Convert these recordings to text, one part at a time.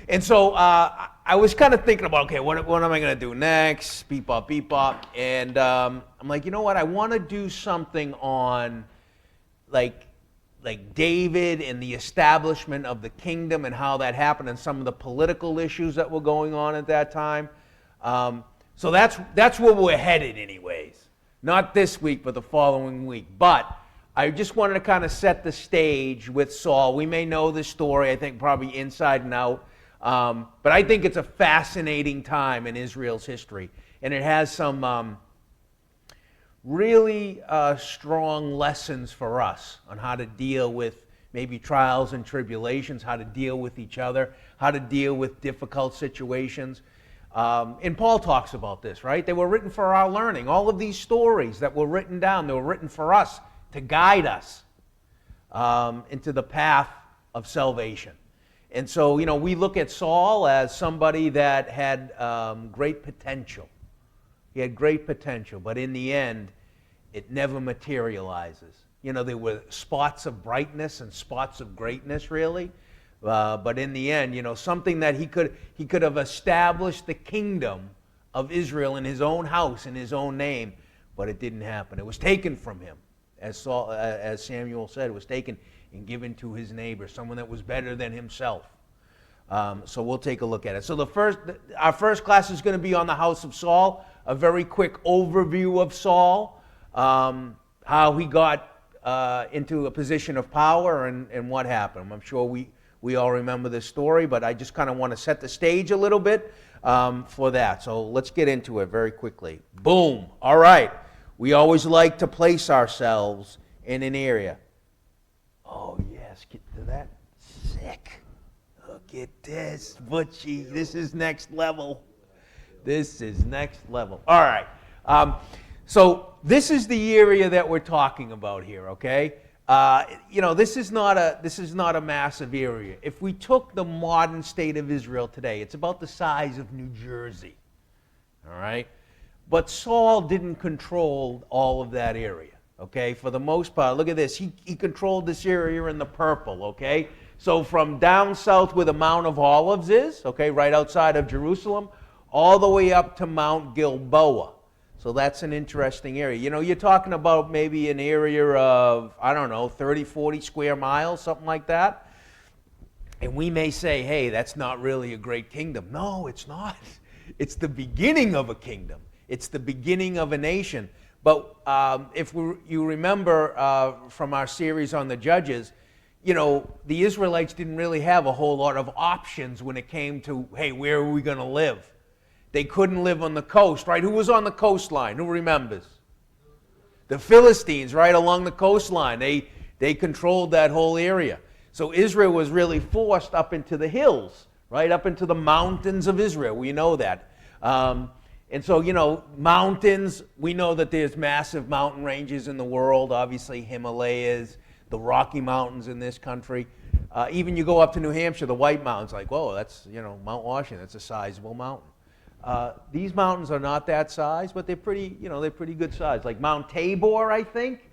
And so I was kind of thinking about, okay, what am I going to do next? Beep bop, beep bop. And I'm like, you know what? I want to do something on like David and the establishment of the kingdom and how that happened and some of the political issues that were going on at that time. So that's where we're headed anyways. Not this week, but the following week. But I just wanted to kind of set the stage with Saul. We may know this story, I think probably inside and out. But I think it's a fascinating time in Israel's history. And it has some really strong lessons for us on how to deal with maybe trials and tribulations, how to deal with each other, how to deal with difficult situations. And Paul talks about this, right? They were written for our learning. All of these stories that were written down, they were written for us to guide us into the path of salvation. And so, we look at Saul as somebody that had great potential. He had great potential, but in the end, it never materializes. There were spots of brightness and spots of greatness, really. But in the end, something that he could have established the kingdom of Israel in his own house, in his own name, but it didn't happen. It was taken from him, as Samuel said, it was taken and given to his neighbor, someone that was better than himself. So we'll take a look at it. So our first class is going to be on the house of Saul, a very quick overview of Saul, how he got into a position of power and what happened. I'm sure we all remember this story, but I just kind of want to set the stage a little bit for that. So let's get into it very quickly. Boom. All right. We always like to place ourselves in an area. Oh, yes. Get to that. Sick. Look at this, Butchie. This is next level. This is next level. All right. So this is the area that we're talking about here, okay? This is not a massive area. If we took the modern state of Israel today, it's about the size of New Jersey, all right? But Saul didn't control all of that area, okay? For the most part, look at this. He controlled this area in the purple, okay? So from down south where the Mount of Olives is, okay, right outside of Jerusalem, all the way up to Mount Gilboa. So that's an interesting area. You're talking about maybe an area of, 30, 40 square miles, something like that. And we may say, hey, that's not really a great kingdom. No, it's not. It's the beginning of a kingdom. It's the beginning of a nation. But if you remember from our series on the Judges, the Israelites didn't really have a whole lot of options when it came to, hey, where are we going to live? They couldn't live on the coast, right? Who was on the coastline? Who remembers? The Philistines, right along the coastline. They controlled that whole area. So Israel was really forced up into the hills, right? Up into the mountains of Israel. We know that. And so, mountains, we know that there's massive mountain ranges in the world. Obviously, Himalayas, the Rocky Mountains in this country. Even you go up to New Hampshire, the White Mountains, like, whoa, that's, Mount Washington. That's a sizable mountain. These mountains are not that size, but they're pretty good size. Like Mount Tabor, I think.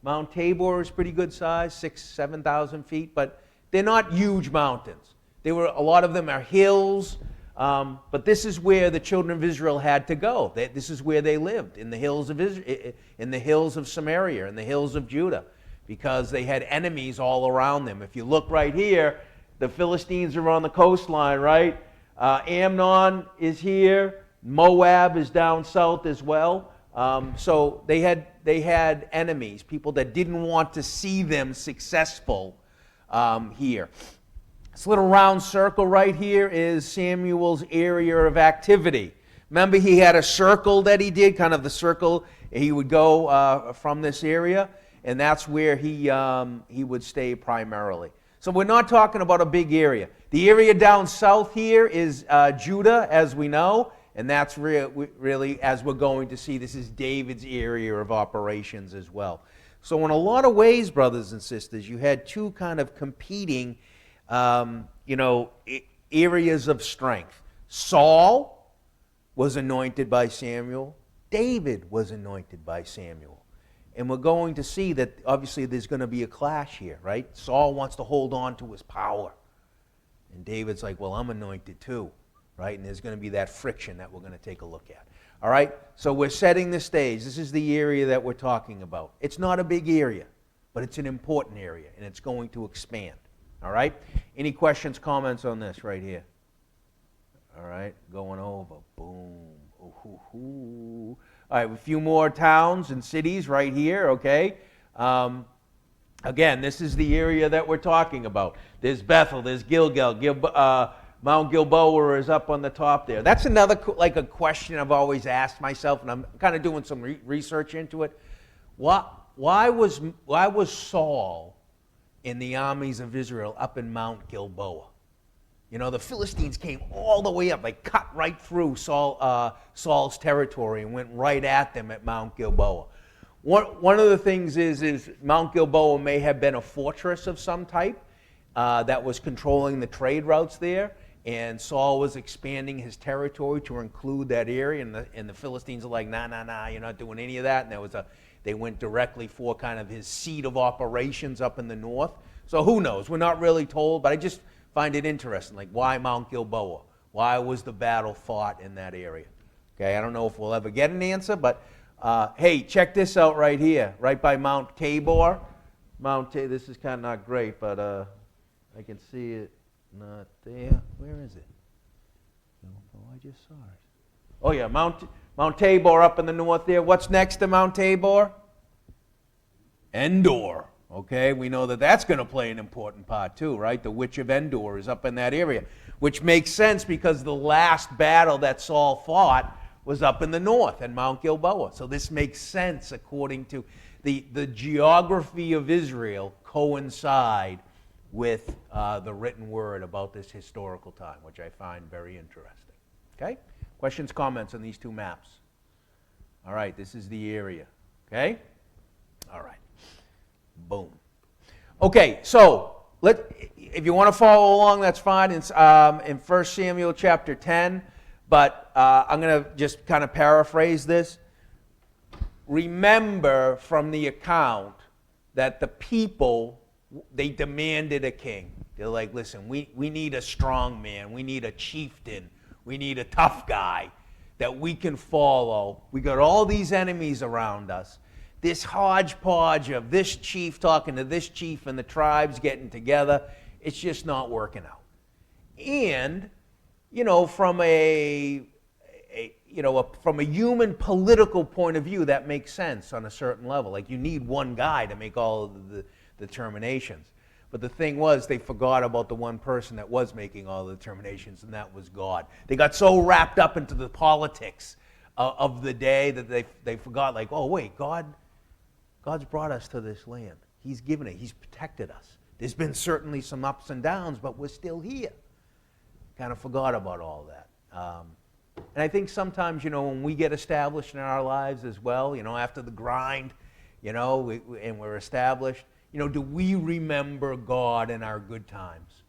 Mount Tabor is pretty good size, 6,000, 7,000 feet, but they're not huge mountains. A lot of them are hills, but this is where the children of Israel had to go. This is where they lived, in the hills of in the hills of Samaria, in the hills of Judah, because they had enemies all around them. If you look right here, the Philistines are on the coastline, right? Amnon is here. Moab is down south as well. So they had enemies, people that didn't want to see them successful here. This little round circle right here is Samuel's area of activity. Remember, he had a circle that he did, kind of the circle he would go from this area, and that's where he would stay primarily. So we're not talking about a big area. The area down south here is Judah, as we know, and that's really, as we're going to see, this is David's area of operations as well. So in a lot of ways, brothers and sisters, you had two kind of competing, areas of strength. Saul was anointed by Samuel. David was anointed by Samuel. And we're going to see that obviously there's going to be a clash here, right? Saul wants to hold on to his power. And David's like, well, I'm anointed too, right? And there's going to be that friction that we're going to take a look at. All right? So we're setting the stage. This is the area that we're talking about. It's not a big area, but it's an important area, and it's going to expand. All right? Any questions, comments on this right here? All right, going over. Boom. Ooh. All right, a few more towns and cities right here, okay? Again, this is the area that we're talking about. There's Bethel, there's Gilgal. Mount Gilboa is up on the top there. That's another, like, a question I've always asked myself, and I'm kind of doing some research into it. Why was Saul in the armies of Israel up in Mount Gilboa? You know, the Philistines came all the way up, like cut right through Saul's territory and went right at them at Mount Gilboa. One of the things is Mount Gilboa may have been a fortress of some type that was controlling the trade routes there, and Saul was expanding his territory to include that area, and the Philistines are like, nah, you're not doing any of that, and they went directly for kind of his seat of operations up in the north. So who knows? We're not really told, but I just find it interesting, like, why Mount Gilboa? Why was the battle fought in that area? Okay, I don't know if we'll ever get an answer, but hey, check this out right here, right by Mount Tabor. This is kind of not great, but I can see it not there. Where is it? Oh, I just saw it. Oh yeah, Mount Tabor up in the north there. What's next to Mount Tabor? Endor. Okay, we know that that's going to play an important part too, right? The Witch of Endor is up in that area, which makes sense because the last battle that Saul fought was up in the north at Mount Gilboa. So this makes sense according to the geography of Israel coincide with the written word about this historical time, which I find very interesting. Okay? Questions, comments on these two maps? All right, this is the area. Okay? All right. Boom. Okay, so if you want to follow along, that's fine. It's in 1 Samuel chapter 10, but I'm going to just kind of paraphrase this. Remember from the account that the people, they demanded a king. They're like, listen, we need a strong man. We need a chieftain. We need a tough guy that we can follow. We got all these enemies around us. This hodgepodge of this chief talking to this chief and the tribes getting together, it's just not working out. And, you know, from a human political point of view, that makes sense on a certain level. Like, you need one guy to make all of the determinations. But the thing was, they forgot about the one person that was making all the determinations, and that was God. They got so wrapped up into the politics of the day that they forgot, like, oh, wait, God's brought us to this land. He's given it. He's protected us. There's been certainly some ups and downs, but we're still here. Kind of forgot about all that. And I think sometimes, you know, when we get established in our lives as well, you know, after the grind, you know, and we're established, you know, do we remember God in our good times?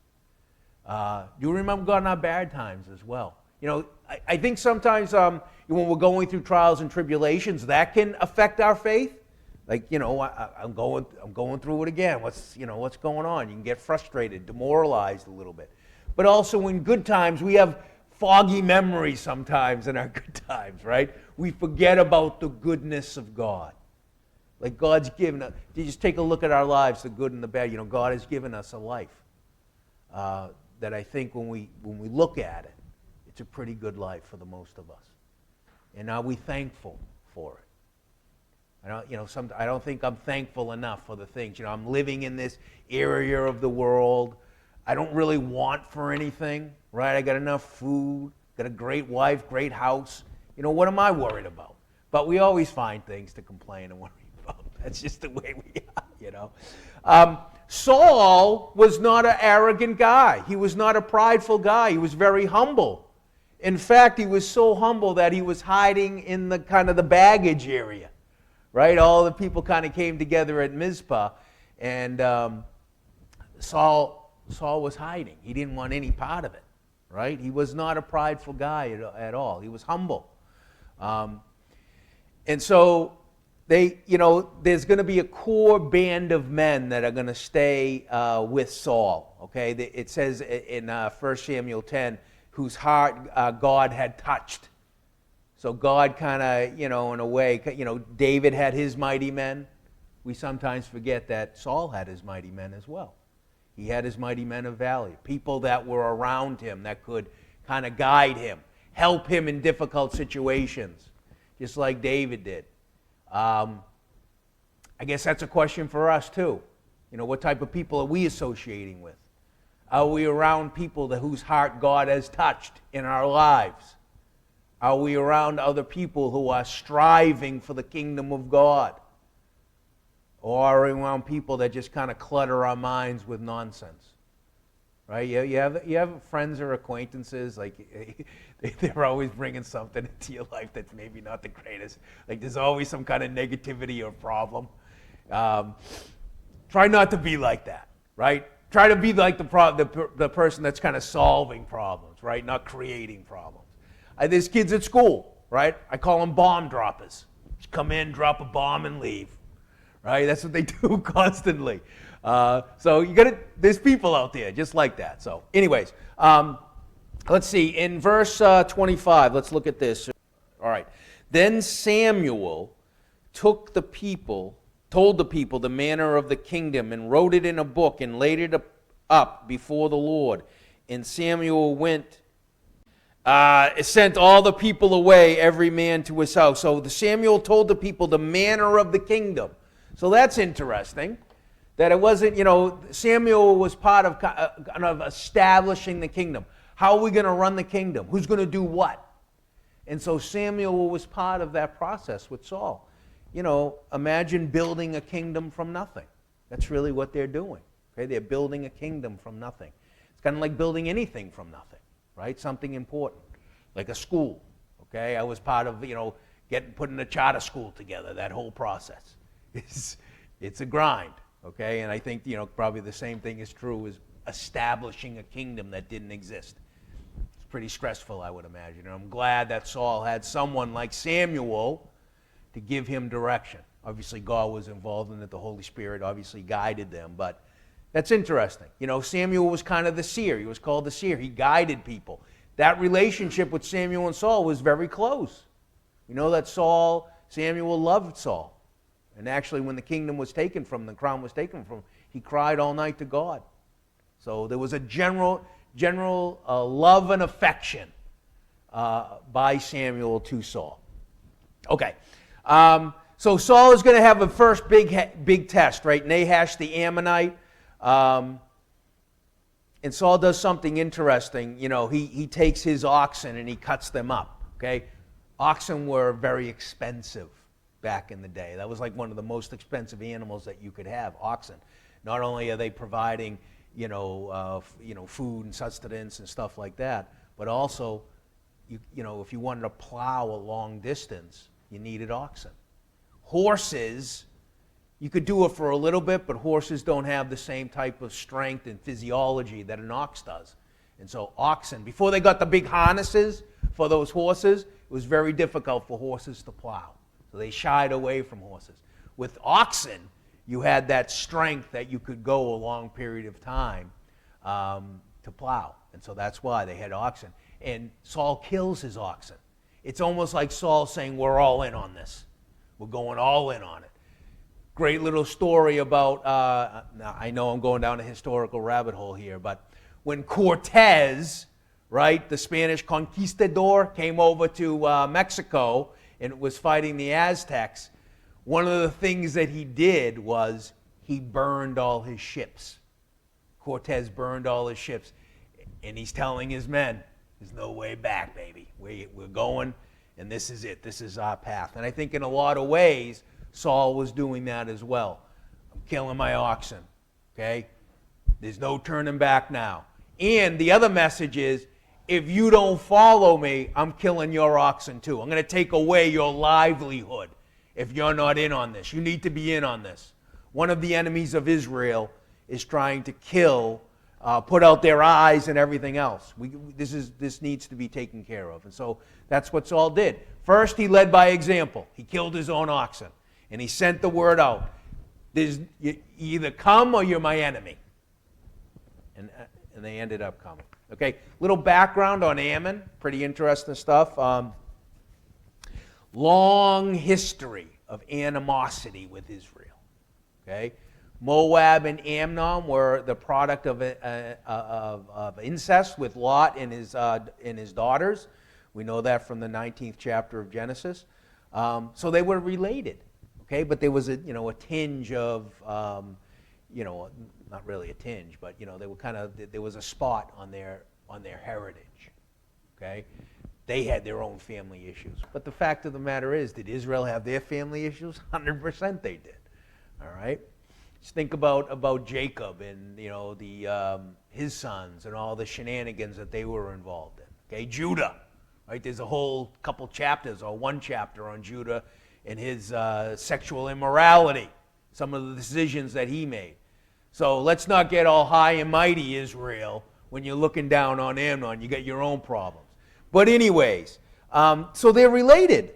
Do we remember God in our bad times as well? You know, I think sometimes when we're going through trials and tribulations, that can affect our faith. Like, you know, I'm going through it again. What's going on? You can get frustrated, demoralized a little bit. But also in good times, we have foggy memories sometimes in our good times, right? We forget about the goodness of God. Like, God's given us, you just take a look at our lives, the good and the bad. You know, God has given us a life that I think when we look at it, it's a pretty good life for the most of us. And are we thankful for it? I don't think I'm thankful enough for the things. You know, I'm living in this area of the world. I don't really want for anything, right? I got enough food, got a great wife, great house. You know, what am I worried about? But we always find things to complain and worry about. That's just the way we are, you know. Saul was not an arrogant guy. He was not a prideful guy. He was very humble. In fact, he was so humble that he was hiding in the kind of the baggage area. Right? All the people kind of came together at Mizpah, and Saul was hiding. He didn't want any part of it. Right? He was not a prideful guy at all. He was humble. And so there's going to be a core band of men that are going to stay with Saul. Okay, it says in 1 Samuel 10, whose heart God had touched. So God kind of, in a way, David had his mighty men. We sometimes forget that Saul had his mighty men as well. He had his mighty men of value, people that were around him that could kind of guide him, help him in difficult situations, just like David did. I guess that's a question for us too. What type of people are we associating with? Are we around people whose heart God has touched in our lives? Are we around other people who are striving for the kingdom of God? Or are we around people that just kind of clutter our minds with nonsense? Right? You have friends or acquaintances, like they're always bringing something into your life that's maybe not the greatest. Like there's always some kind of negativity or problem. Try not to be like that, right? Try to be like the person that's kind of solving problems, right? Not creating problems. There's kids at school, right? I call them bomb droppers. Just come in, drop a bomb, and leave. Right? That's what they do constantly. So there's people out there just like that. So anyways, let's see. In verse 25, let's look at this. All right. Then Samuel told the people the manner of the kingdom and wrote it in a book and laid it up before the Lord. And Samuel sent all the people away, every man to his house. So Samuel told the people the manner of the kingdom. So that's interesting, that it wasn't, Samuel was part of kind of establishing the kingdom. How are we going to run the kingdom? Who's going to do what? And so Samuel was part of that process with Saul. Imagine building a kingdom from nothing. That's really what they're doing. Okay? They're building a kingdom from nothing. It's kind of like building anything from nothing, right? Something important, like a school. Okay? I was part of, putting a charter school together, that whole process. It's a grind, okay? And I think, probably the same thing is true as establishing a kingdom that didn't exist. It's pretty stressful, I would imagine. And I'm glad that Saul had someone like Samuel to give him direction. Obviously, God was involved in it. The Holy Spirit obviously guided them, but that's interesting. Samuel was kind of the seer. He was called the seer. He guided people. That relationship with Samuel and Saul was very close. That Samuel loved Saul. And actually, when the kingdom was taken from him, the crown was taken from him, he cried all night to God. So there was a general love and affection by Samuel to Saul. Okay, so Saul is going to have a first big test, right? Nahash the Ammonite. And Saul does something interesting. He takes his oxen and he cuts them up. Okay, oxen were very expensive back in the day. That was like one of the most expensive animals that you could have, oxen. Not only are they providing, food and sustenance and stuff like that, but also, if you wanted to plow a long distance, you needed oxen. Horses, you could do it for a little bit, but horses don't have the same type of strength and physiology that an ox does. And so oxen, before they got the big harnesses for those horses, it was very difficult for horses to plow. So they shied away from horses. With oxen, you had that strength that you could go a long period of time to plow. And so that's why they had oxen. And Saul kills his oxen. It's almost like Saul saying, we're all in on this. We're going all in on it. Great little story about, now I know I'm going down a historical rabbit hole here, but when Cortez, right, the Spanish conquistador, came over to Mexico and was fighting the Aztecs, one of the things that he did was he burned all his ships. Cortez burned all his ships. And he's telling his men, there's no way back, baby. We're going, and this is it. This is our path. And I think in a lot of ways, Saul was doing that as well. I'm killing my oxen, okay? There's no turning back now. And the other message is, if you don't follow me, I'm killing your oxen too. I'm going to take away your livelihood if you're not in on this. You need to be in on this. One of the enemies of Israel is trying to kill, put out their eyes and everything else. This needs to be taken care of. And so that's what Saul did. First, he led by example. He killed his own oxen. And he sent the word out. You either come or you're my enemy. And they ended up coming. Okay, little background on Ammon. Pretty interesting stuff. Long history of animosity with Israel. Okay, Moab and Ammon were the product of incest with Lot and his daughters. We know that from the 19th chapter of Genesis. So they were related. Okay, but there was a tinge of not really a tinge, but they were there was a spot on their heritage. Okay, they had their own family issues. But the fact of the matter is, did Israel have their family issues? 100% they did. All right. Just think about Jacob and his sons and all the shenanigans that they were involved in. Okay, Judah. Right, there's a whole couple chapters or one chapter on Judah and his sexual immorality, some of the decisions that he made. So let's not get all high and mighty, Israel, when you're looking down on Ammon. You got your own problems. But anyways, so they're related.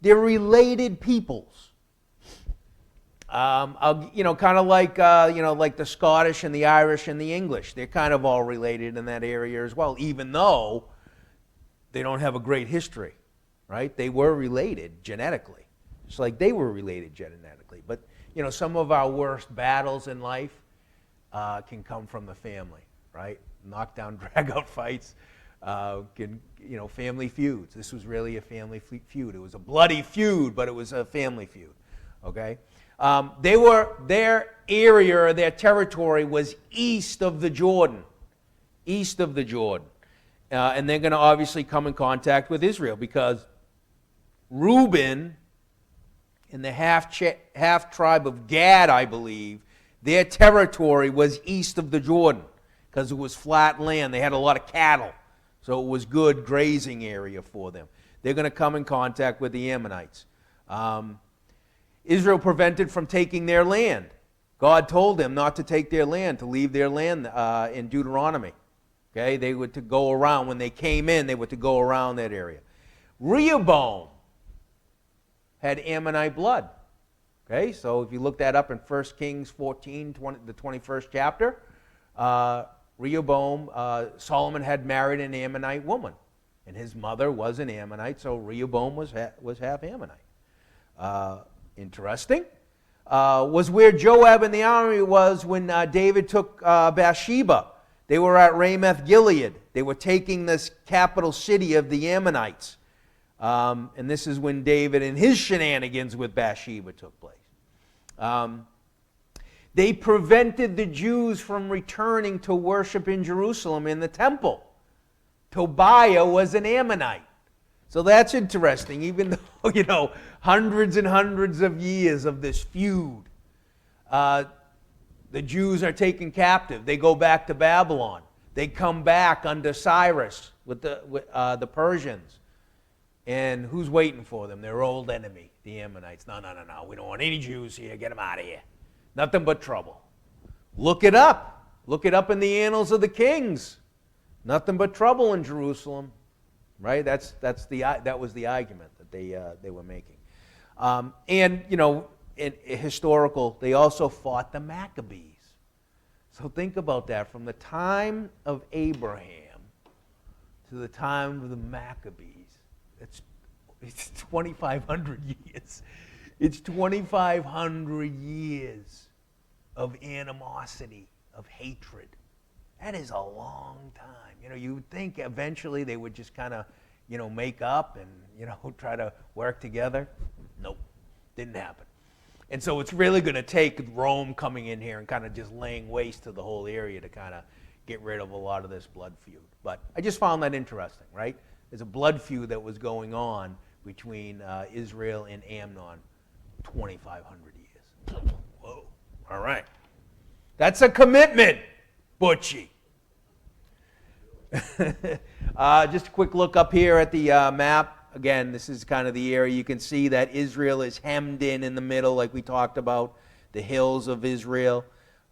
They're related peoples. Kind of like like the Scottish and the Irish and the English. They're kind of all related in that area as well, even though they don't have a great history, right? They were related genetically. Just like they were related genetically. But, some of our worst battles in life can come from the family, right? Knockdown, drag-out fights, family feuds. This was really a family feud. It was a bloody feud, but it was a family feud, okay? Their area, their territory was east of the Jordan. East of the Jordan. And they're going to obviously come in contact with Israel because Reuben and the half tribe of Gad, I believe, their territory was east of the Jordan because it was flat land. They had a lot of cattle, so it was good grazing area for them. They're going to come in contact with the Ammonites. Israel prevented from taking their land. God told them not to take their land, to leave their land in Deuteronomy. Okay, they were to go around. When they came in, they were to go around that area. Rehoboam had Ammonite blood. Okay, so if you look that up in 1 Kings 14, the 21st chapter, Rehoboam, Solomon had married an Ammonite woman, and his mother was an Ammonite, so Rehoboam was half Ammonite. Interesting. Was where Joab and the army was when David took Bathsheba. They were at Ramoth Gilead. They were taking this capital city of the Ammonites. And this is when David and his shenanigans with Bathsheba took place. They prevented the Jews from returning to worship in Jerusalem in the temple. Tobiah was an Ammonite. So that's interesting, even though, hundreds and hundreds of years of this feud. The Jews are taken captive. They go back to Babylon. They come back under Cyrus with the Persians. And who's waiting for them? Their old enemy, the Ammonites. No. We don't want any Jews here. Get them out of here. Nothing but trouble. Look it up. Look it up in the annals of the kings. Nothing but trouble in Jerusalem. Right? That was the argument that they were making. In historical, they also fought the Maccabees. So think about that. From the time of Abraham to the time of the Maccabees, it's 2,500 years. It's 2,500 years of animosity, of hatred. That is a long time. You would think eventually they would just kind of, make up and, try to work together. Nope, didn't happen. And so it's really going to take Rome coming in here and kind of just laying waste to the whole area to kind of get rid of a lot of this blood feud. But I just found that interesting, right? There's a blood feud that was going on between Israel and Ammon 2,500 years. Whoa, all right. That's a commitment, Butchie. Just a quick look up here at the map. Again, this is kind of the area. You can see that Israel is hemmed in the middle, like we talked about, the hills of Israel.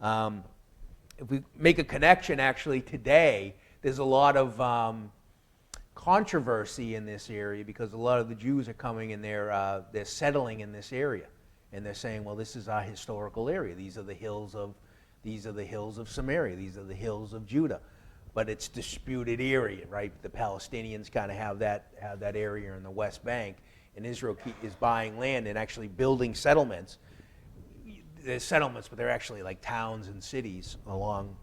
If we make a connection, actually, today, there's a lot of controversy in this area because a lot of the Jews are coming and they're settling in this area. And they're saying, well, this is our historical area. These are the hills of Samaria. These are the hills of Judah. But it's disputed area, right? The Palestinians kind of have that area in the West Bank, and Israel is buying land and actually building settlements. There's settlements, but they're actually like towns and cities along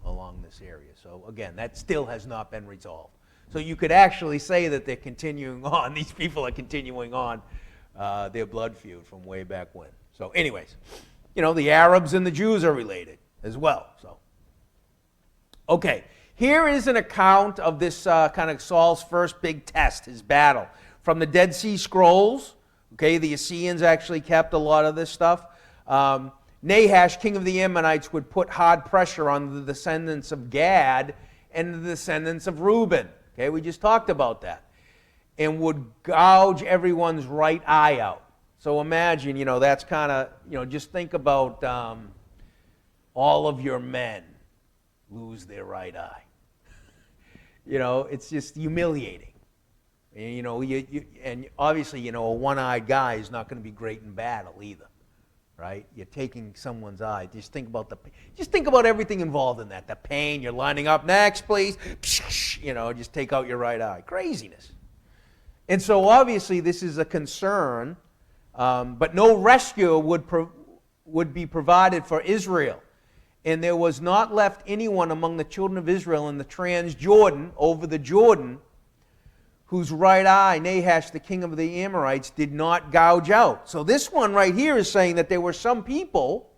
this area. So again, that still has not been resolved. So you could actually say that they're continuing on. These people are continuing on their blood feud from way back when. So anyways, the Arabs and the Jews are related as well. So, okay, here is an account of this kind of Saul's first big test, his battle. From the Dead Sea Scrolls, okay, the Assyrians actually kept a lot of this stuff. Nahash, king of the Ammonites, would put hard pressure on the descendants of Gad and the descendants of Reuben. Okay, we just talked about that. And would gouge everyone's right eye out. So imagine, that's kind of, just think about all of your men lose their right eye. It's just humiliating. And, and obviously, a one-eyed guy is not going to be great in battle either, right? You're taking someone's eye. Just think about everything involved in that. The pain. You're lining up. Next, please. Just take out your right eye. Craziness. And so obviously, this is a concern. But no rescue would be provided for Israel. And there was not left anyone among the children of Israel in the Transjordan, over the Jordan, whose right eye Nahash, the king of the Amorites, did not gouge out. So this one right here is saying that there were some people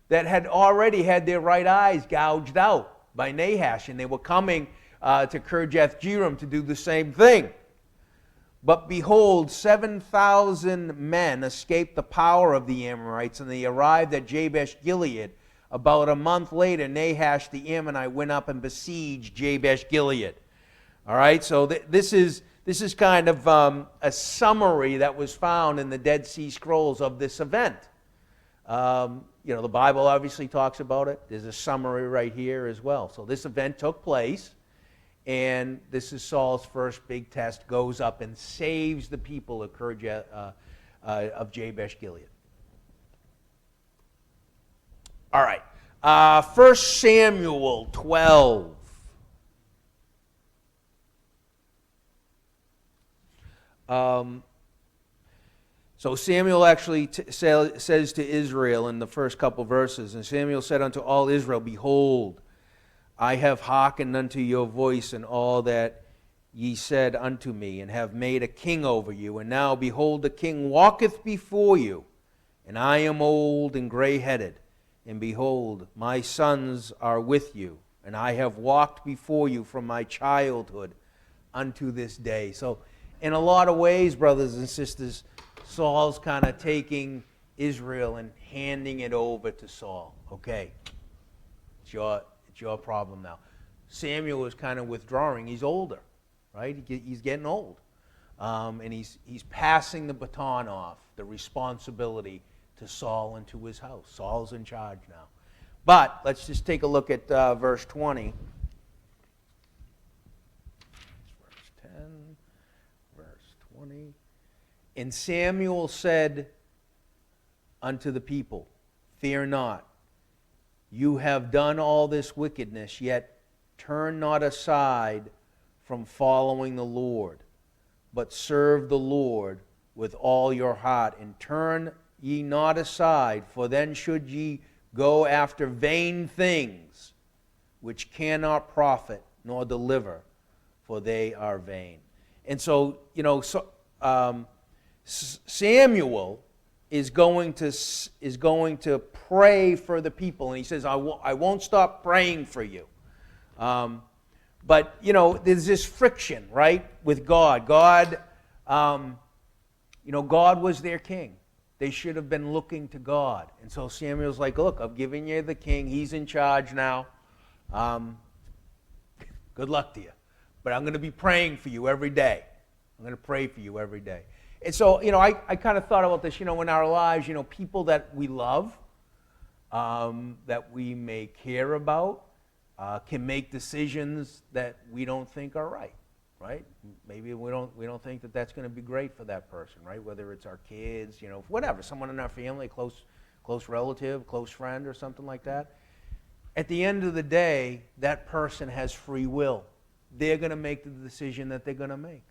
that had already had their right eyes gouged out by Nahash, and they were coming to Kirjath-jearim to do the same thing. But behold, 7,000 men escaped the power of the Amorites, and they arrived at Jabesh-Gilead. About a month later, Nahash the Ammonite went up and besieged Jabesh-Gilead. All right, so this is kind of a summary that was found in the Dead Sea Scrolls of this event. The Bible obviously talks about it. There's a summary right here as well. So this event took place. And this is Saul's first big test, goes up and saves the people of Jabesh-Gilead. All right, 1 Samuel 12. So Samuel actually says to Israel in the first couple verses, and Samuel said unto all Israel, behold, I have hearkened unto your voice and all that ye said unto me, and have made a king over you. And now, behold, the king walketh before you, and I am old and gray-headed. And behold, my sons are with you, and I have walked before you from my childhood unto this day. So, in a lot of ways, brothers and sisters, Saul's kind of taking Israel and handing it over to Saul. Okay, it's your problem now. Samuel is kind of withdrawing. He's older, right? He's getting old. And he's passing the baton off, the responsibility, to Saul and to his house. Saul's in charge now. But let's just take a look at verse 20. Verse 10, verse 20. And Samuel said unto the people, fear not. You have done all this wickedness, yet turn not aside from following the Lord, but serve the Lord with all your heart, and turn ye not aside, for then should ye go after vain things, which cannot profit nor deliver, for they are vain. And so, Samuel is going to pray for the people, and he says, I won't stop praying for you. But there's this friction, right, with God. God was their king. They should have been looking to God. And so Samuel's like, look, I'm giving you the king. He's in charge now. Good luck to you. But I'm going to be praying for you every day. I'm going to pray for you every day. And so, I kind of thought about this, in our lives, people that we love, that we may care about, can make decisions that we don't think are right. right? Maybe we don't think that that's going to be great for that person, right? Whether it's our kids, whatever, someone in our family, a close relative, close friend, or something like that. At the end of the day, that person has free will. They're going to make the decision that they're going to make.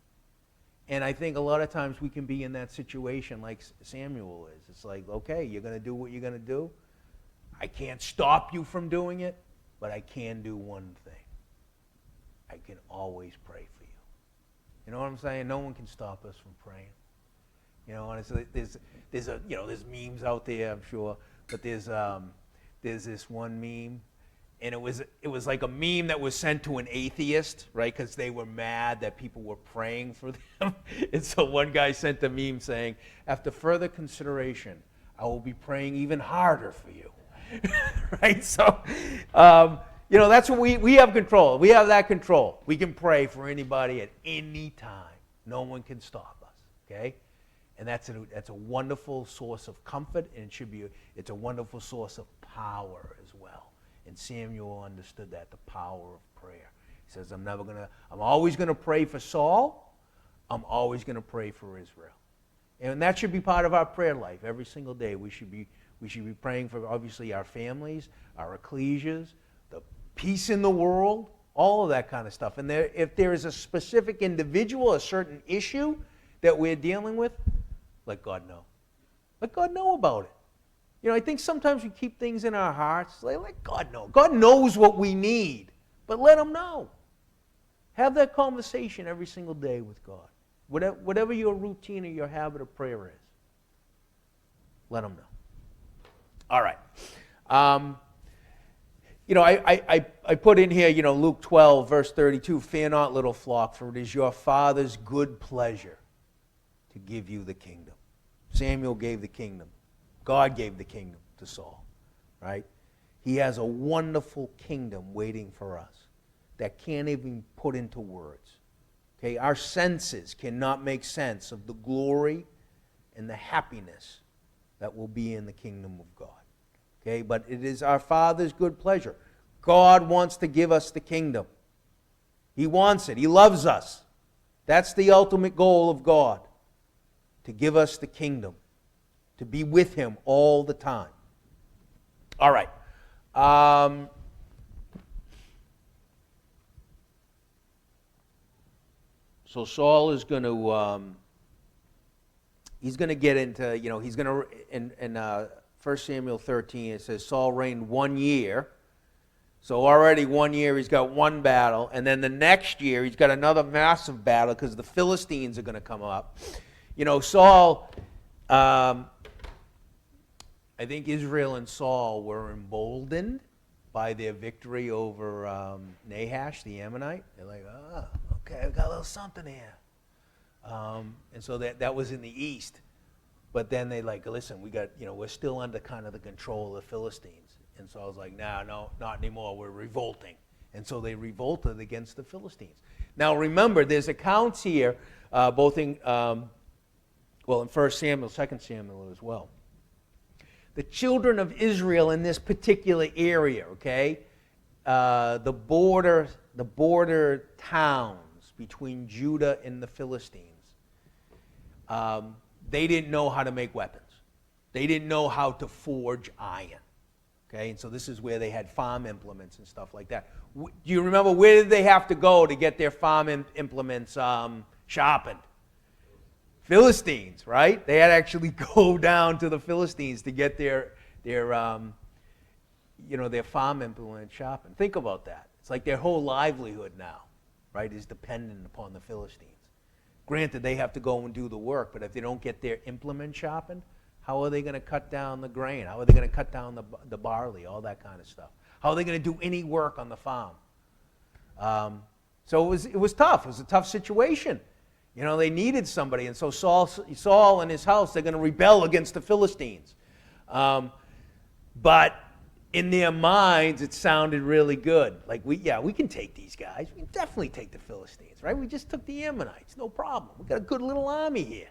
And I think a lot of times we can be in that situation like Samuel is. It's like, okay, you're going to do what you're going to do. I can't stop you from doing it, but I can do one thing. I can always pray for you. You know what I'm saying? No one can stop us from praying. Honestly, there's memes out there, I'm sure, but there's this one meme, and it was like a meme that was sent to an atheist, right? Because they were mad that people were praying for them. And so one guy sent a meme saying, after further consideration, I will be praying even harder for you. Right? So, that's what we have control. We have that control. We can pray for anybody at any time. No one can stop us, okay? And that's a wonderful source of comfort, and it's a wonderful source of power as well. And Samuel understood that, the power of prayer. He says, I'm always gonna pray for Saul. I'm always gonna pray for Israel. And that should be part of our prayer life every single day. We should be praying for, obviously, our families, our ecclesias, the peace in the world, all of that kind of stuff. And if there is a specific individual, a certain issue that we're dealing with, let God know. Let God know about it. I think sometimes we keep things in our hearts. Let God know. God knows what we need, but let Him know. Have that conversation every single day with God. Whatever your routine or your habit of prayer is, let Him know. All right. I put in here, Luke 12, verse 32, fear not, little flock, for it is your Father's good pleasure to give you the kingdom. Samuel gave the kingdom. God gave the kingdom to Saul, right? He has a wonderful kingdom waiting for us that can't even put into words. Okay, our senses cannot make sense of the glory and the happiness that will be in the kingdom of God. Okay, but it is our Father's good pleasure. God wants to give us the kingdom. He wants it. He loves us. That's the ultimate goal of God, to give us the kingdom, to be with Him all the time. All right. So Saul is going to, he's going to get into, he's going to, in 1 Samuel 13, it says Saul reigned 1 year. So already 1 year he's got one battle, and then the next year he's got another massive battle because the Philistines are going to come up. Saul, I think Israel and Saul were emboldened by their victory over Nahash, the Ammonite. They're like, okay, I've got a little something here. And so that was in the east. But then they listen, we're still under kind of the control of the Philistines. And so I was like, no, not anymore. We're revolting. And so they revolted against the Philistines. Now remember, there's accounts here, both in 1 Samuel, 2 Samuel as well. The children of Israel in this particular area, okay, the border towns between Judah and the Philistines, they didn't know how to make weapons. They didn't know how to forge iron. Okay, and so this is where they had farm implements and stuff like that. Do you remember where did they have to go to get their farm implements sharpened? Philistines, right? They had to actually go down to the Philistines to get their farm implements sharpened. Think about that. It's like their whole livelihood now, right, is dependent upon the Philistines. Granted, they have to go and do the work, but if they don't get their implement sharpened, how are they going to cut down the grain? How are they going to cut down the barley, all that kind of stuff? How are they going to do any work on the farm? So it was tough. It was a tough situation. They needed somebody. And so Saul and his house, they're going to rebel against the Philistines. But in their minds, it sounded really good. Like, we can take these guys. We can definitely take the Philistines, right? We just took the Ammonites. No problem. We got a good little army here.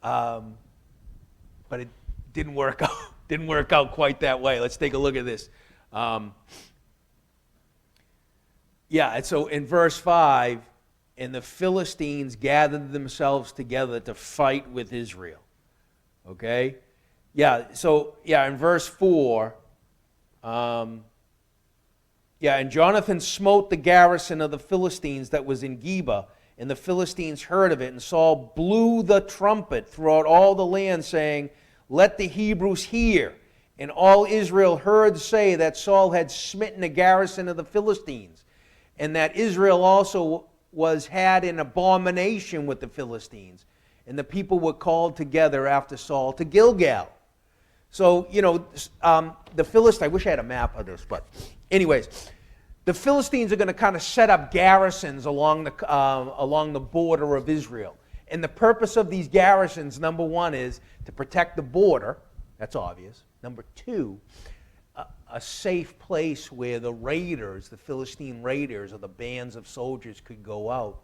But it didn't work out. Didn't work out quite that way. Let's take a look at this. And so in verse 5, and the Philistines gathered themselves together to fight with Israel. Okay? Yeah, so, in verse 4, and Jonathan smote the garrison of the Philistines that was in Geba, and the Philistines heard of it, and Saul blew the trumpet throughout all the land, saying, let the Hebrews hear. And all Israel heard say that Saul had smitten a garrison of the Philistines, and that Israel also had an abomination with the Philistines. And the people were called together after Saul to Gilgal. So, the Philistines, I wish I had a map of this, but anyways, the Philistines are going to kind of set up garrisons along the border of Israel. And the purpose of these garrisons, number one, is to protect the border. That's obvious. Number two, a safe place where the raiders, the Philistine raiders, or the bands of soldiers could go out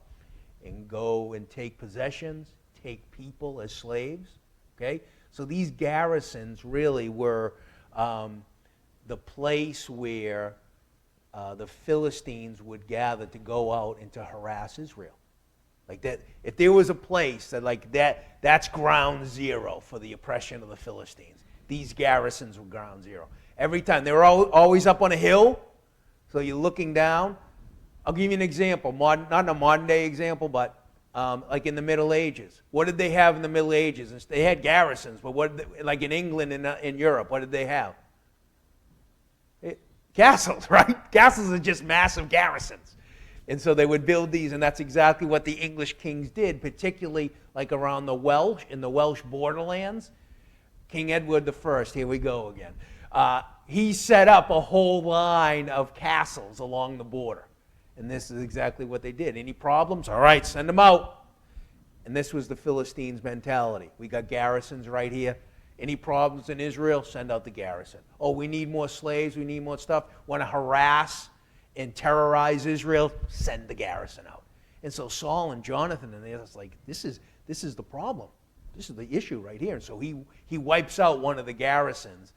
and take possessions, take people as slaves. Okay? So these garrisons really were the place where the Philistines would gather to go out and to harass Israel. Like that, if there was a place that's ground zero for the oppression of the Philistines. These garrisons were ground zero. Every time, they were always up on a hill, so you're looking down. I'll give you an example, not a modern day example, but like in the Middle Ages. What did they have in the Middle Ages? They had garrisons, but like in England and in Europe, what did they have? Castles, right? Castles are just massive garrisons. And so they would build these, and that's exactly what the English kings did, particularly like around the Welsh, in the Welsh borderlands. King Edward I, here we go again. He set up a whole line of castles along the border. And this is exactly what they did. Any problems? All right, send them out. And this was the Philistines' mentality. We got garrisons right here. Any problems in Israel? Send out the garrison. Oh, we need more slaves. We need more stuff. Want to harass and terrorize Israel? Send the garrison out. And so Saul and Jonathan, and they're just like, this is the problem. This is the issue right here. And so he wipes out one of the garrisons,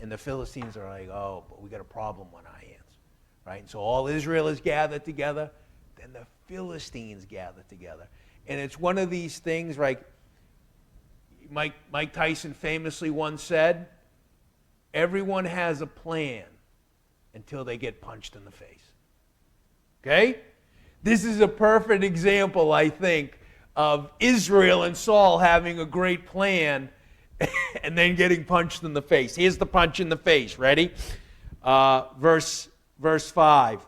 and the Philistines are like, oh, but we got a problem on our hands. Right? And so all Israel is gathered together, then the Philistines gather together. And it's one of these things, like Mike Tyson famously once said, everyone has a plan until they get punched in the face. Okay? This is a perfect example, I think, of Israel and Saul having a great plan and then getting punched in the face. Here's the punch in the face. Ready? Verse 5.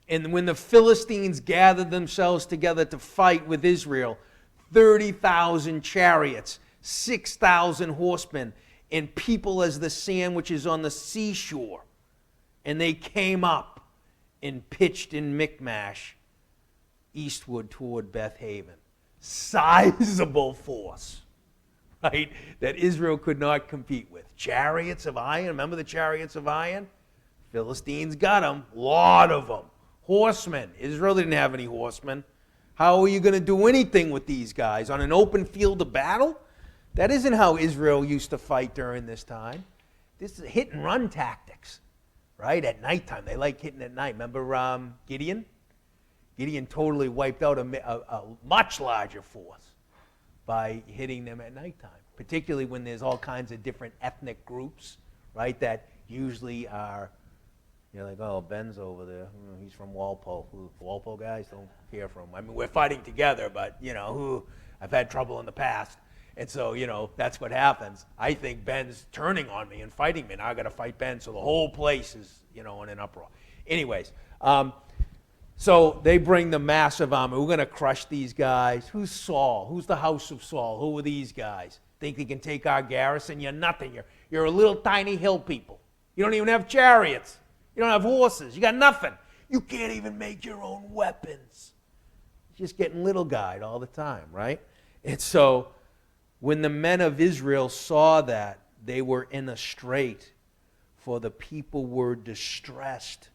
And when the Philistines gathered themselves together to fight with Israel, 30,000 chariots, 6,000 horsemen, and people as the sand which is on the seashore. And they came up and pitched in Michmash, eastward toward Beth Haven. Sizable force, right, that Israel could not compete with. Chariots of iron, remember the chariots of iron? Philistines got them, a lot of them. Horsemen, Israel didn't have any horsemen. How are you going to do anything with these guys? On an open field of battle? That isn't how Israel used to fight during this time. This is hit and run tactics, right? At nighttime, they like hitting at night. Remember Gideon? Gideon totally wiped out a much larger force by hitting them at nighttime, particularly when there's all kinds of different ethnic groups, right, that usually are, you're like, oh, Ben's over there. He's from Walpole. Walpole guys, don't hear from him. I mean, we're fighting together, but, I've had trouble in the past. And so, that's what happens. I think Ben's turning on me and fighting me. Now I got to fight Ben, so the whole place is, in an uproar. Anyways, so they bring the massive army. We're going to crush these guys. Who's Saul? Who's the house of Saul? Who are these guys? Think they can take our garrison? You're nothing. You're a little tiny hill people. You don't even have chariots. You don't have horses. You got nothing. You can't even make your own weapons. Just getting little guyed all the time, right? And so when the men of Israel saw that, they were in a strait, for the people were distressed.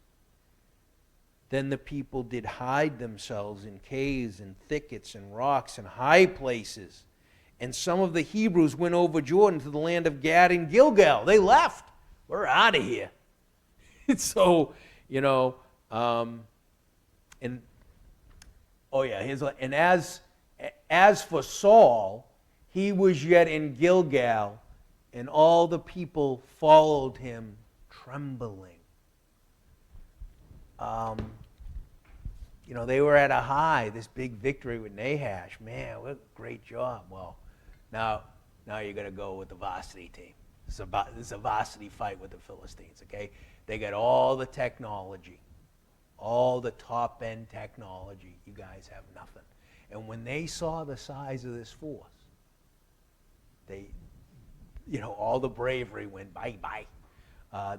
Then the people did hide themselves in caves and thickets and rocks and high places. And some of the Hebrews went over Jordan to the land of Gad and Gilgal. They left. We're out of here. And so, and Oh yeah, and as for Saul, he was yet in Gilgal, and all the people followed him trembling. They were at a high, this big victory with Nahash. Man, what a great job. Well, now you're going to go with the varsity team. This is a varsity fight with the Philistines, okay? They got all the technology, all the top-end technology. You guys have nothing. And when they saw the size of this force, all the bravery went bye-bye.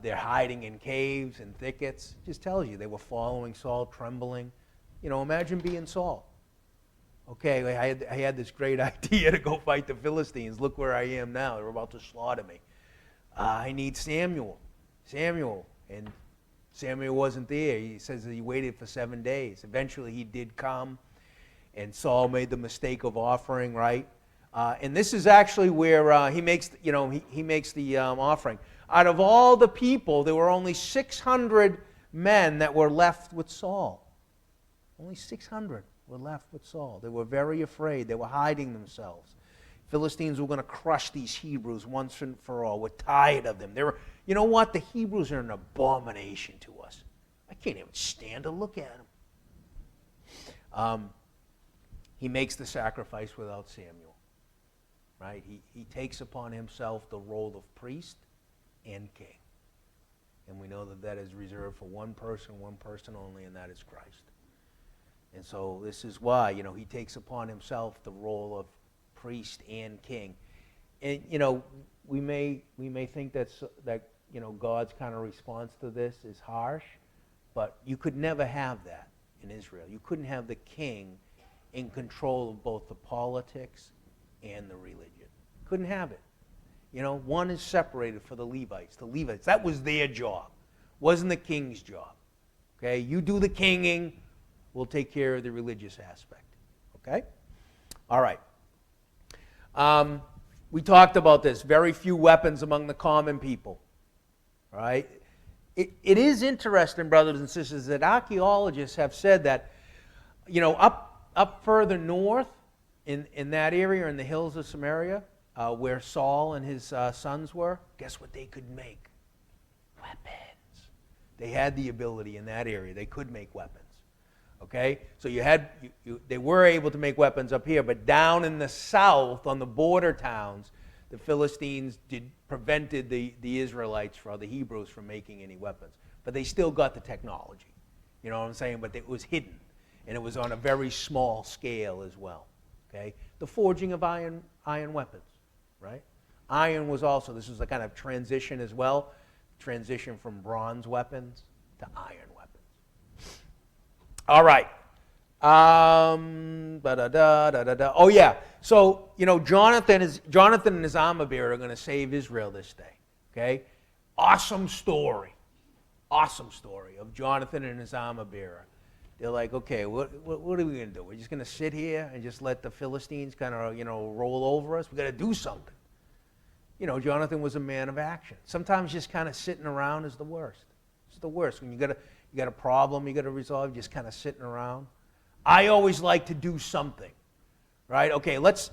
They're hiding in caves and thickets. It just tells you they were following Saul, trembling. Imagine being Saul. Okay, I had this great idea to go fight the Philistines. Look where I am now. They're about to slaughter me. I need Samuel. And Samuel wasn't there. He says that he waited for 7 days. Eventually he did come, and Saul made the mistake of offering, right? And this is actually where he makes the offering. Out of all the people, there were only 600 men that were left with Saul. Only 600 were left with Saul. They were very afraid. They were hiding themselves. Philistines were going to crush these Hebrews once and for all. We're tired of them. You know what? The Hebrews are an abomination to us. I can't even stand to look at them. He makes the sacrifice without Samuel. Right? He takes upon himself the role of priest and king. And we know that is reserved for one person only, and that is Christ. And so this is why, he takes upon himself the role of priest and king. And, we may think that God's kind of response to this is harsh, but you could never have that in Israel. You couldn't have the king in control of both the politics and the religion. Couldn't have it. One is separated for the Levites. The Levites, that was their job. Wasn't the king's job. Okay, you do the kinging, we'll take care of the religious aspect. Okay? All right. We talked about this. Very few weapons among the common people. All right? It is interesting, brothers and sisters, that archaeologists have said that, up further north in that area, in the hills of Samaria, where Saul and his sons were, guess what they could make? Weapons. They had the ability in that area. They could make weapons. Okay? So they were able to make weapons up here, but down in the south, on the border towns, the Philistines prevented the Israelites, or the Hebrews, from making any weapons. But they still got the technology. You know what I'm saying? But it was hidden. And it was on a very small scale as well. Okay? The forging of iron weapons. Right? Iron was also, this was a kind of transition as well, transition from bronze weapons to iron weapons. All right. Oh yeah. So, Jonathan and his armor bearer are going to save Israel this day. Okay? Awesome story of Jonathan and his armor bearer. They're like, okay, what are we going to do? We're just going to sit here and just let the Philistines kind of, roll over us? We've got to do something. Jonathan was a man of action. Sometimes just kind of sitting around is the worst. It's the worst. When you got a problem you got to resolve, just kind of sitting around. I always like to do something, right? Okay, let's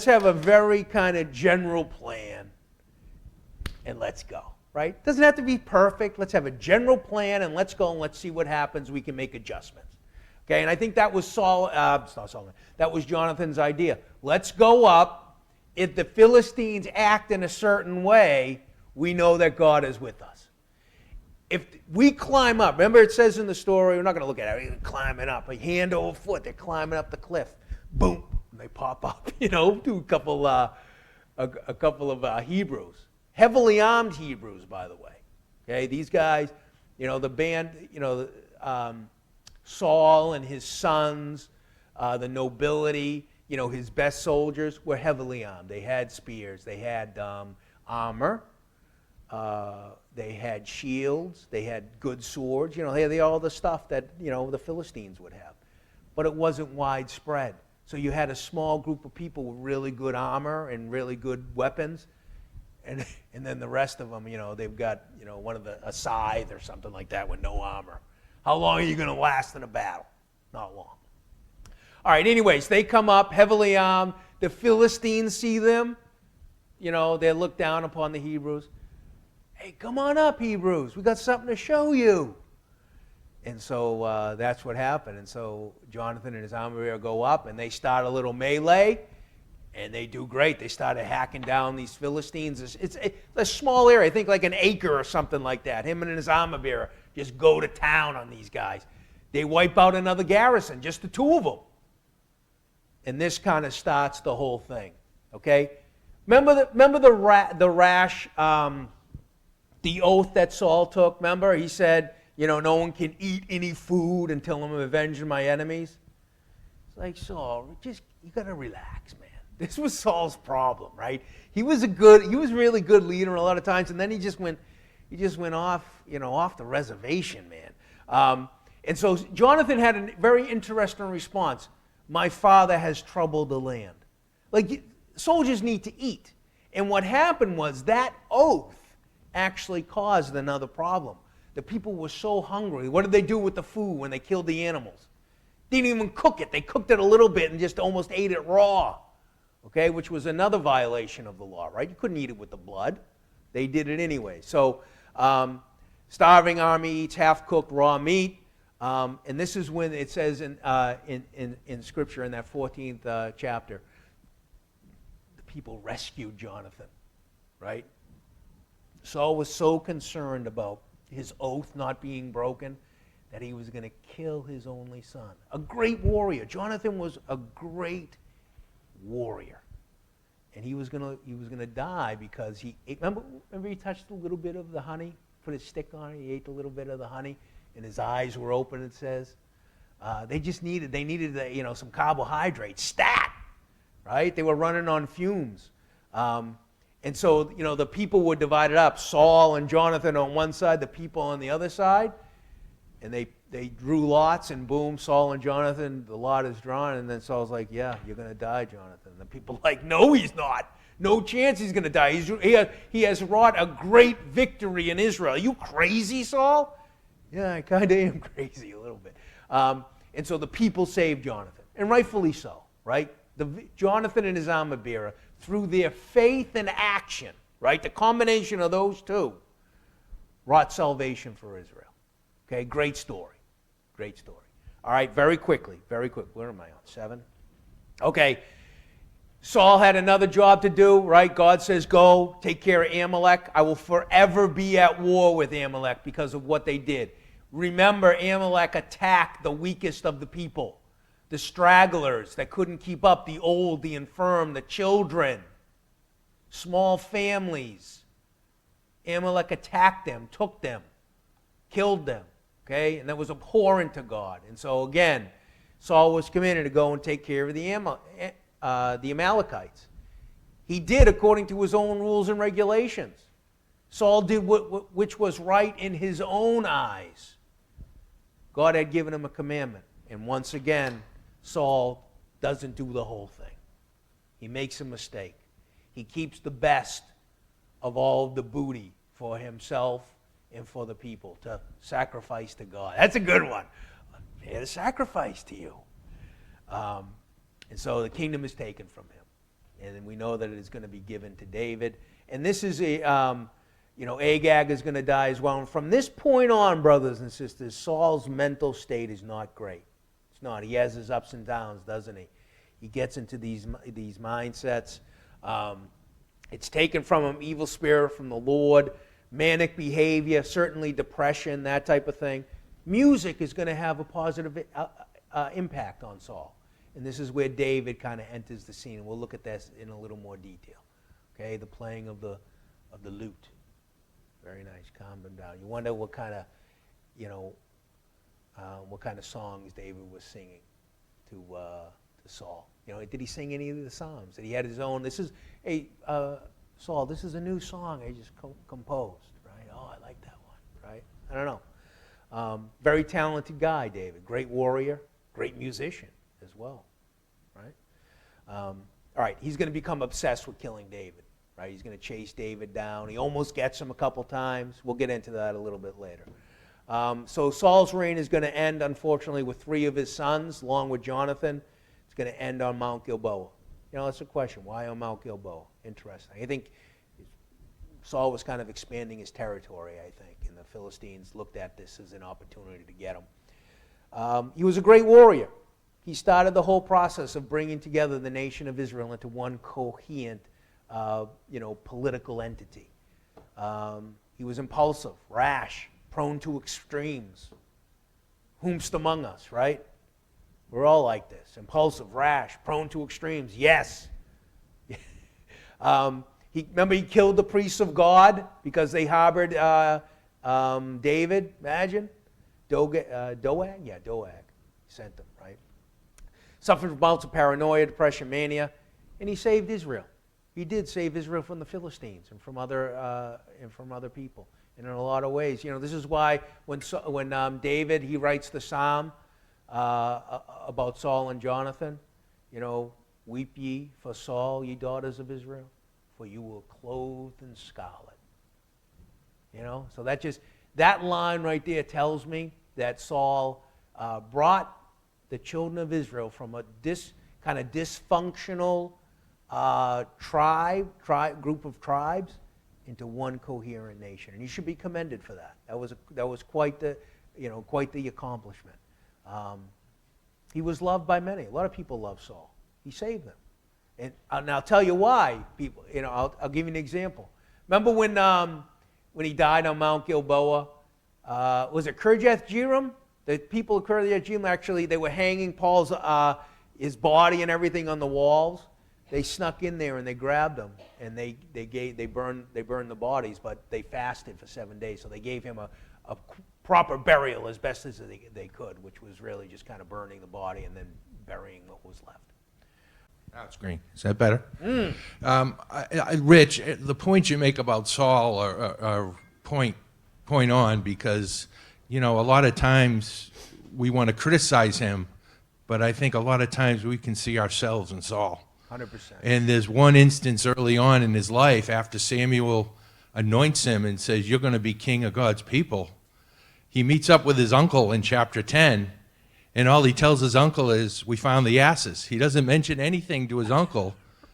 have a very kind of general plan, and let's go. Right? Doesn't have to be perfect. Let's have a general plan, and let's go and let's see what happens. We can make adjustments. Okay, and I think that was that was Jonathan's idea. Let's go up. If the Philistines act in a certain way, we know that God is with us. If we climb up, remember it says in the story, we're not going to look at it, we're climbing up, a hand over foot, they're climbing up the cliff. Boom, and they pop up, to a couple of Hebrews. Heavily armed Hebrews, by the way. Okay, these guys, the band, Saul and his sons, the nobility, his best soldiers were heavily armed. They had spears, they had armor, they had shields, they had good swords. They had all the stuff that the Philistines would have, but it wasn't widespread. So you had a small group of people with really good armor and really good weapons. And then the rest of them, they've got, a scythe or something like that with no armor. How long are you going to last in a battle? Not long. All right, anyways, they come up heavily armed. The Philistines see them. You know, they look down upon the Hebrews. Hey, come on up, Hebrews. We got something to show you. And so that's what happened. And so Jonathan and his armor go up, and they start a little melee, and they do great. They started hacking down these Philistines. It's a small area, I think like an acre or something like that. Him and his armor bearer just go to town on these guys. They wipe out another garrison, just the two of them. And this kind of starts the whole thing, okay? Remember the rash, the oath that Saul took? Remember, he said, you know, no one can eat any food until I'm avenging my enemies. It's like, Saul, you got to relax, man. This was Saul's problem, right? He was really good leader a lot of times, and then he just went off, you know, off the reservation, man. And so Jonathan had a very interesting response. My father has troubled the land. Like, soldiers need to eat. And what happened was that oath actually caused another problem. The people were so hungry. What did they do with the food when they killed the animals? They didn't even cook it. They cooked it a little bit and just almost ate it raw, okay, which was another violation of the law, right? You couldn't eat it with the blood. They did it anyway. So starving army eats half-cooked raw meat. And this is when it says in Scripture in that 14th chapter, the people rescued Jonathan, right? Saul was so concerned about his oath not being broken that he was going to kill his only son. A great warrior. Jonathan was a great warrior. And he was going to die because he ate. Remember he touched a little bit of the honey, put his stick on it, he ate a little bit of the honey, and his eyes were open, it says. They needed some carbohydrates, stat, right? They were running on fumes. And so, you know, the people were divided up. Saul and Jonathan on one side, the people on the other side. And they drew lots, and boom, Saul and Jonathan, the lot is drawn. And then Saul's like, yeah, you're going to die, Jonathan. And the people are like, no, he's not. No chance he's going to die. He has wrought a great victory in Israel. Are you crazy, Saul? Yeah, I kind of am crazy a little bit. And so the people saved Jonathan, and rightfully so, right? Jonathan and his armor bearer, through their faith and action, right? The combination of those two wrought salvation for Israel. Okay, great story. Great story. All right, very quickly. Where am I on? 7? Okay. Saul had another job to do, right? God says, go, take care of Amalek. I will forever be at war with Amalek because of what they did. Remember, Amalek attacked the weakest of the people, the stragglers that couldn't keep up, the old, the infirm, the children, small families. Amalek attacked them, took them, killed them, okay? And that was abhorrent to God. And so again, Saul was commanded to go and take care of the Amalekites. He did according to his own rules and regulations. Saul did which was right in his own eyes. God had given him a commandment. And once again, Saul doesn't do the whole thing. He makes a mistake. He keeps the best of all the booty for himself and for the people to sacrifice to God. That's a good one. He had a sacrifice to you. And so the kingdom is taken from him. And we know that it is going to be given to David. And this is Agag is going to die as well. And from this point on, brothers and sisters, Saul's mental state is not great. It's not. He has his ups and downs, doesn't he? He gets into these mindsets. It's taken from him, evil spirit from the Lord, manic behavior, certainly depression, that type of thing. Music is going to have a positive impact on Saul. And this is where David kind of enters the scene. And we'll look at this in a little more detail. Okay, the playing of the lute. Very nice, calm them down. You wonder what kind of songs David was singing to Saul. You know, did he sing any of the Psalms? Did he had his own? This is Saul. This is a new song I just composed. Right? Oh, I like that one. Right? I don't know. Very talented guy, David. Great warrior, great musician as well. Right? All right. He's going to become obsessed with killing David. Right? He's going to chase David down. He almost gets him a couple times. We'll get into that a little bit later. So Saul's reign is going to end, unfortunately, with 3 of his sons, along with Jonathan. It's going to end on Mount Gilboa. That's a question. Why on Mount Gilboa? Interesting. I think Saul was kind of expanding his territory, I think, and the Philistines looked at this as an opportunity to get him. He was a great warrior. He started the whole process of bringing together the nation of Israel into one coherent, political entity. He was impulsive, rash, prone to extremes. Whomst among us, right? We're all like this. Impulsive, rash, prone to extremes. Yes. Remember he killed the priests of God because they harbored David, imagine? Doeg? Yeah, Doeg. He sent them, right? Suffered from bouts of paranoia, depression, mania, and he saved Israel. He did save Israel from the Philistines and from other people. And in a lot of ways, this is why when David, he writes the psalm about Saul and Jonathan, weep ye for Saul, ye daughters of Israel, for you were clothed in scarlet. So that line right there tells me that Saul brought the children of Israel from a kind of dysfunctional group of tribes into one coherent nation, and he should be commended for that. That was quite the accomplishment. He was loved by many. A lot of people love Saul. He saved them, and I'll tell you why. People, I'll give you an example. Remember when he died on Mount Gilboa? Was it Kirjath Jearim? The people of Kirjath Jearim actually they were hanging Paul's his body and everything on the walls. They snuck in there and they grabbed him and they burned the bodies, but they fasted for 7 days. So they gave him a proper burial as best as they could, which was really just kind of burning the body and then burying what was left. That's great. Is that better? Rich, the points you make about Saul are point on because a lot of times we want to criticize him, but I think a lot of times we can see ourselves in Saul. 100%. And there's one instance early on in his life after Samuel anoints him and says, you're going to be king of God's people. He meets up with his uncle in chapter 10, and all he tells his uncle is, we found the asses. He doesn't mention anything to his uncle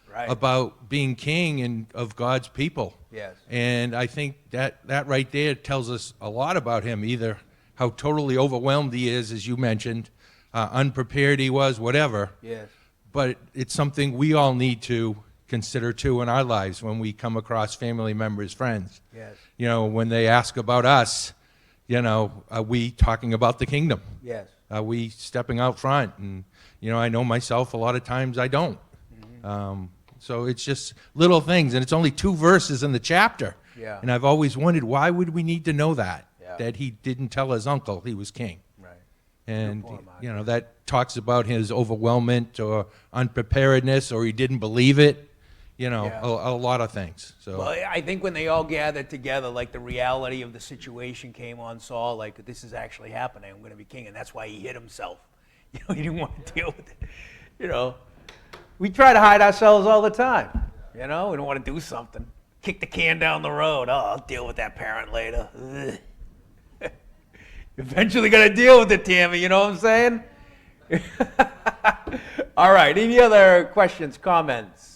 right. about being king of God's people. Yes. And I think that right there tells us a lot about him, either how totally overwhelmed he is, as you mentioned, unprepared he was, whatever. Yes. But it's something we all need to consider too in our lives when we come across family members, friends. Yes. When they ask about us, are we talking about the kingdom? Yes. Are we stepping out front? And, I know myself a lot of times I don't. Mm-hmm. So it's just little things, and it's only 2 verses in the chapter. Yeah. And I've always wondered, why would we need to know that? Yeah. That he didn't tell his uncle he was king. Right. And, Good point, that talks about his overwhelmment or unpreparedness, or he didn't believe it. Yeah. A lot of things. So Well, I think when they all gathered together, like the reality of the situation came on Saul, like this is actually happening. I'm going to be king, and that's why he hid himself. He didn't want to deal with it. We try to hide ourselves all the time. We don't want to do something. Kick the can down the road. Oh, I'll deal with that parent later. Eventually got to deal with it, Tammy. You know what I'm saying? All right. Any other questions, comments?